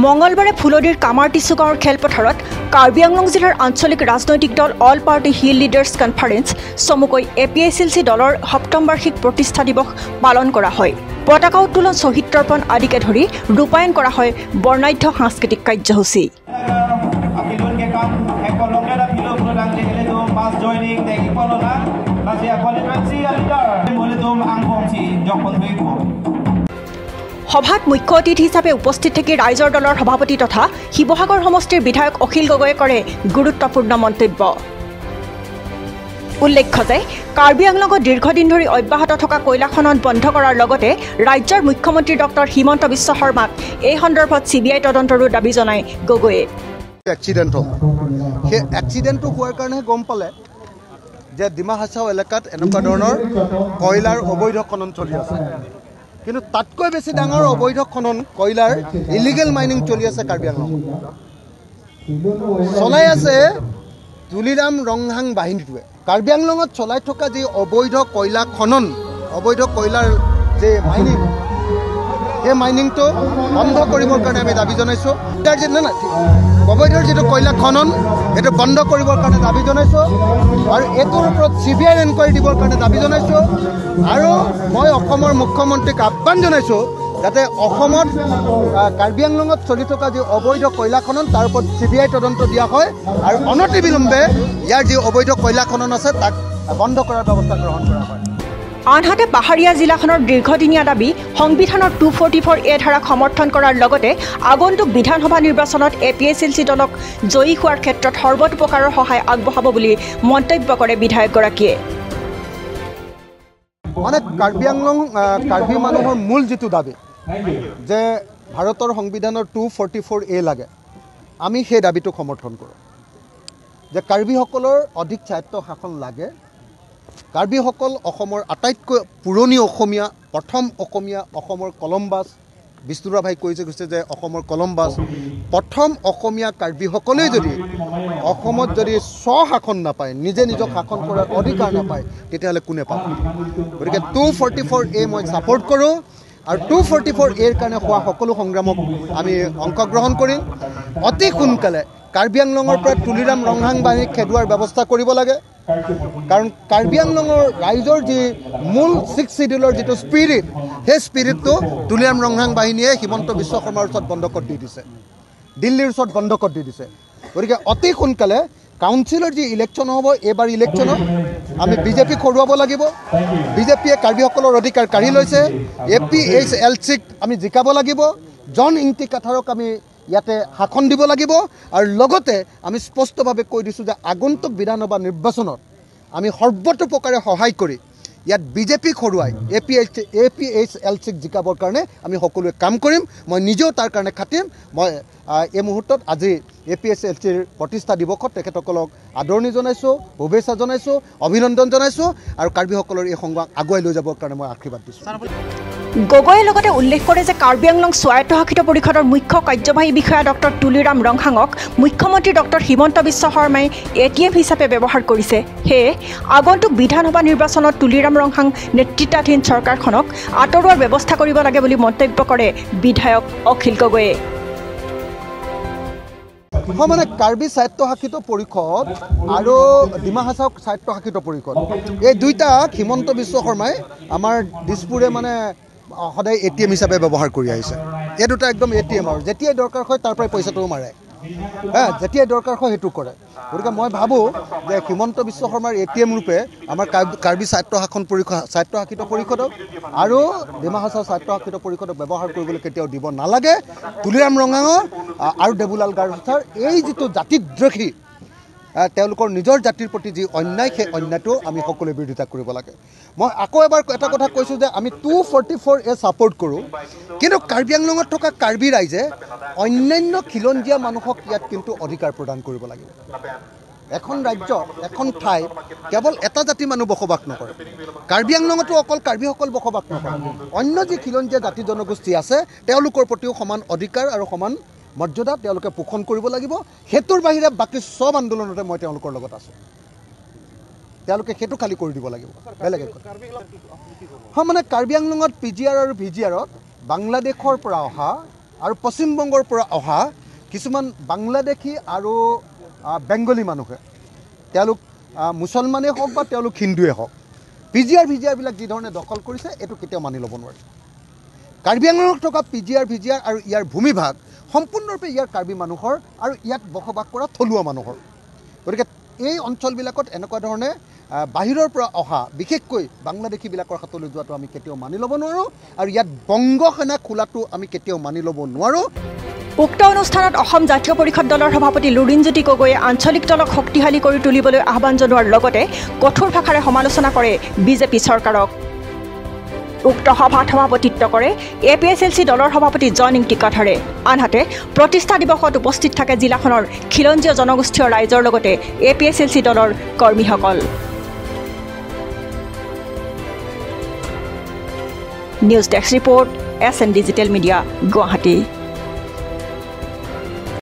মঙলবাৰে ফুলদিৰ কামাৰটিছু গাঁৱৰ খেলপথাৰত কাৰ্বি আংলং জিলাৰ আঞ্চলিক ৰাজনৈতিক দল all party hill leaders conference চমুকৈ APSLC দলৰ সপ্তম বাৰ্ষিক প্ৰতিষ্ঠা দিৱস পালন কৰা হয়। পতাকা উত্তোলন শ্বহীদ তৰ্পণ আদিকে ধৰি ৰূপায়ণ কৰা হয় বৰ্ণাঢ্য সাংস্কৃতিক কাৰ্যসূচী। সভাত মুখ্য অতিথি হিচাপে উপস্থিত থাকি ৰাইজৰ দলৰ সভাপতি তথা শিৱসাগৰ সমষ্টিৰ বিধায়ক অখিল গগৈয়ে কৰে গুৰুত্বপূৰ্ণ মন্তব্য। উল্লেখ্য যে কাৰ্বি আংলঙত দীৰ্ঘদিন ধৰি অব্যাহত থকা কয়লা খনন বন্ধ কৰাৰ লগতে ৰাজ্যৰ মুখ্যমন্ত্ৰী ডক্টৰ হিমন্ত বিশ্ব শৰ্মাক এই সন্দৰ্ভত CBI তদন্তৰো দাবী জনায় গগৈয়ে। এক্সিডেণ্ট হ'ল, সেই এক্সিডেণ্টটো হোৱাৰ কাৰণে গম পালে যে ডিমা হাছাও এলেকাত এনেকুৱা ধৰণৰ কয়লাৰ অবৈধ খনন চলি আছে। কিন্তু তাতকৈ বেছি ডাঙৰ অবৈধ খনন কয়লাৰ ইলিগেল মাইনিং চলি আছে কাৰ্বি আংলং। চলাই আছে তুলিৰাম ৰংহাং বাহিনীটোৱে। কাৰ্বি আংলঙত চলাই থকা যি অবৈধ কয়লা খনন, অবৈধ কয়লাৰ যে মাইনিং, সেই মাইনিংটো বন্ধ কৰিবৰ কাৰণে আমি দাবী জনাইছোঁ। অবৈধৰ যিটো কয়লা খনন সেইটো বন্ধ কৰিবৰ কাৰণে দাবী জনাইছোঁ আৰু এইটোৰ ওপৰত CBI এনকুৱাৰী দিবৰ কাৰণে দাবী জনাইছোঁ। আৰু মই অসমৰ মুখ্যমন্ত্ৰীক আহ্বান জনাইছোঁ যাতে অসমত কাৰ্বি আংলঙত চলি থকা যি অবৈধ কয়লা খনন তাৰ ওপৰত CBI তদন্ত দিয়া হয় আৰু অনতিবিলম্বে ইয়াৰ যি অবৈধ কয়লা খনন আছে তাক বন্ধ কৰাৰ ব্যৱস্থা গ্ৰহণ কৰা হয়। আনহাতে পাহাৰীয়া জিলাখনৰ দীৰ্ঘদিনীয়া দাবী সংবিধানৰ 244A ধাৰাক সমৰ্থন কৰাৰ লগতে আগন্তুক বিধানসভা নিৰ্বাচনত APSLC দলক জয়ী হোৱাৰ ক্ষেত্ৰত সৰ্বতোপ্ৰকাৰৰ সহায় আগবঢ়াব বুলি মন্তব্য কৰে বিধায়কগৰাকীয়ে। মানে কাৰ্বি আংলং কাৰ্বি মানুহৰ মূল যিটো দাবী যে ভাৰতৰ সংবিধানৰ 244A লাগে, আমি সেই দাবীটোক সমৰ্থন কৰোঁ যে কাৰ্বিসকলৰ অধিক স্বায়ত্ব শাসন লাগে। কাৰ্বিসকল অসমৰ আটাইতকৈ পুৰণি অসমীয়া, প্ৰথম অসমীয়া, অসমৰ কলম্বাছ। বিষ্ণুৰাভ ভাই কৈছে যে অসমৰ কলম্বাছ প্ৰথম অসমীয়া কাৰ্বিসকলেই যদি অসমত যদি স্বশাসন নাপায়, নিজে নিজক শাসন কৰাৰ অধিকাৰ নাপায়, তেতিয়াহ'লে কোনে পাব? গতিকে 244A মই ছাপোৰ্ট কৰোঁ আৰু 244Aৰ কাৰণে হোৱা সকলো সংগ্ৰামক আমি অংশগ্ৰহণ কৰিম। অতি সোনকালে কাৰ্বি আংলঙৰ পৰা তুলিৰাম ৰংহাং বাহিনীক খেদোৱাৰ ব্যৱস্থা কৰিব লাগে। কাৰণ কাৰ্বি আংলঙৰ ৰাইজৰ যি মূল 6 শিডিউলৰ যিটো স্পিৰিট, সেই স্পিৰিটটো তুলিৰাম ৰংহাং বাহিনীয়ে হিমন্ত বিশ্ব শৰ্মাৰ ওচৰত বন্ধকত দি দিছে, দিল্লীৰ ওচৰত বন্ধকত দি দিছে। গতিকে অতি সোনকালে কাউন্সিলৰ যি ইলেকশ্যন হ'ব, এইবাৰ ইলেকশ্যনত আমি BJPক হৰুৱাব লাগিব। BJPয়ে কাৰ্বিসকলৰ অধিকাৰ কাঢ়ি লৈছে। APSLCক আমি জিকাব লাগিব। জন ইংতি কাঠাৰক আমি ইয়াতে শাসন দিব লাগিব আৰু লগতে আমি স্পষ্টভাৱে কৈ দিছোঁ যে আগন্তুক বিধানসভা নিৰ্বাচনত আমি সৰ্বতোপ্ৰকাৰে সহায় কৰি ইয়াত BJPক হৰুৱাই APSLCক জিকাবৰ কাৰণে আমি সকলোৱে কাম কৰিম। মই নিজেও তাৰ কাৰণে খাটিম। মই এই মুহূৰ্তত আজি APSLCৰ প্ৰতিষ্ঠা দিৱসত তেখেতসকলক আদৰণি জনাইছোঁ, শুভেচ্ছা জনাইছোঁ, অভিনন্দন জনাইছোঁ আৰু কাৰ্বিসকলৰ এই সংগ্ৰাম আগুৱাই লৈ যাবৰ কাৰণে মই আশীৰ্বাদ দিছোঁ। গগৈয়ে লগতে উল্লেখ কৰে যে কাৰ্বি আংলং স্বায়ত্তশাসিত পৰিষদৰ মুখ্য কাৰ্যবাহী বিষয়া ডক্টৰ তুলিৰাম ৰংহাঙক মুখ্যমন্ত্ৰী ডক্টৰ হিমন্ত বিশ্ব শৰ্মাই ATM হিচাপে ব্যৱহাৰ কৰিছে। সেয়ে আগন্তুক বিধানসভা নিৰ্বাচনত তুলিৰাম ৰংহাং নেতৃত্বাধীন চৰকাৰখনক আঁতৰোৱাৰ ব্যৱস্থা কৰিব লাগে বুলি মন্তব্য কৰে বিধায়ক অখিল গগৈয়ে। মানে কাৰ্বি স্বায়ত্তশাসিত পৰিষদ আৰু ডিমা হাছাও স্বায়ত্তশাসিত পৰিষদ, এই দুইটাক হিমন্ত বিশ্ব শৰ্মাই আমাৰ দিছপুৰে মানে সদায় ATM হিচাপে ব্যৱহাৰ কৰি আহিছে। এই দুটা একদম ATM আৰু যেতিয়াই দৰকাৰ হয় তাৰ পৰাই পইচাটোও মাৰে, যেতিয়াই দৰকাৰ হয় সেইটো কৰে। গতিকে মই ভাবোঁ যে হিমন্ত বিশ্ব শৰ্মাৰ ATM ৰূপে আমাৰ কাৰ্বি স্বায়ত্তশাসিত পৰিষদক আৰু ডিমা হাছাও স্বায়ত্তশাসিত পৰিষদক ব্যৱহাৰ কৰিবলৈ কেতিয়াও দিব নালাগে। তুলিৰাম ৰংহাঙৰ আৰু দেবুলাল গাৰোৱাৰ এই যিটো জাতিদ্ৰোহী, তেওঁলোকৰ নিজৰ জাতিৰ প্ৰতি যি অন্যায়, সেই অন্যায়টো আমি সকলোৱে বিৰোধিতা কৰিব লাগে। মই আকৌ এবাৰ এটা কথা কৈছোঁ যে আমি 244A ছাপোৰ্ট কৰোঁ, কিন্তু কাৰ্বি আংলঙত থকা কাৰ্বি ৰাইজে অন্যান্য খিলঞ্জীয়া মানুহক ইয়াত কিন্তু অধিকাৰ প্ৰদান কৰিব লাগিব। এখন ৰাজ্য, এখন ঠাই কেৱল এটা জাতি মানুহ বসবাস নকৰে। কাৰ্বি আংলঙতো অকল কাৰ্বিসকল বসবাস নকৰে, অন্য যি খিলঞ্জীয়া জাতি জনগোষ্ঠী আছে তেওঁলোকৰ প্ৰতিও সমান অধিকাৰ আৰু সমান মৰ্যাদা তেওঁলোকে পোষণ কৰিব লাগিব। সেইটোৰ বাহিৰে বাকী চব আন্দোলনতে মই তেওঁলোকৰ লগত আছোঁ। তেওঁলোকে সেইটো খালি কৰি দিব লাগিব, বেলেগ একো হয়। মানে কাৰ্বি আংলঙত PGR আৰু VGRত বাংলাদেশৰ পৰা অহা আৰু পশ্চিমবংগৰ পৰা অহা কিছুমান বাংলাদেশী আৰু বেংগলী মানুহে তেওঁলোক মুছলমানেই হওক বা তেওঁলোক হিন্দুৱে হওক পিজিআৰবিলাক যি ধৰণে দখল কৰিছে এইটো কেতিয়াও মানি ল'ব নোৱাৰে। কাৰ্বি আংলঙত থকা পিজিআৰ আৰু ইয়াৰ ভূমিভাগ সম্পূৰ্ণৰূপে ইয়াৰ কাৰ্বি মানুহৰ আৰু ইয়াত বসবাস কৰা থলুৱা মানুহৰ। গতিকে এই অঞ্চলবিলাকত এনেকুৱা ধৰণে বাহিৰৰ পৰা অহা বিশেষকৈ বাংলাদেশীবিলাকৰ হাতলৈ যোৱাটো আমি কেতিয়াও মানি ল'ব নোৱাৰোঁ আৰু ইয়াত বংগ সেনা খোলাটো আমি কেতিয়াও মানি ল'ব নোৱাৰোঁ। উক্ত অনুষ্ঠানত অসম জাতীয় পৰিষদ দলৰ সভাপতি লুৰিণজ্যোতি গগৈয়ে আঞ্চলিক দলক শক্তিশালী কৰি তুলিবলৈ আহ্বান জনোৱাৰ লগতে কঠোৰ ভাষাৰে সমালোচনা কৰে বিজেপি চৰকাৰক। উক্ত সভাত সভাপতিত্ব কৰে APSLC দলৰ সভাপতি জন ইংটিকাধাৰে। আনহাতে প্ৰতিষ্ঠা দিৱসত উপস্থিত থাকে জিলাখনৰ খিলঞ্জীয় জনগোষ্ঠীয় ৰাইজৰ লগতে APSLC দলৰ কৰ্মীসকল। News desk report SN digital media Guwahati.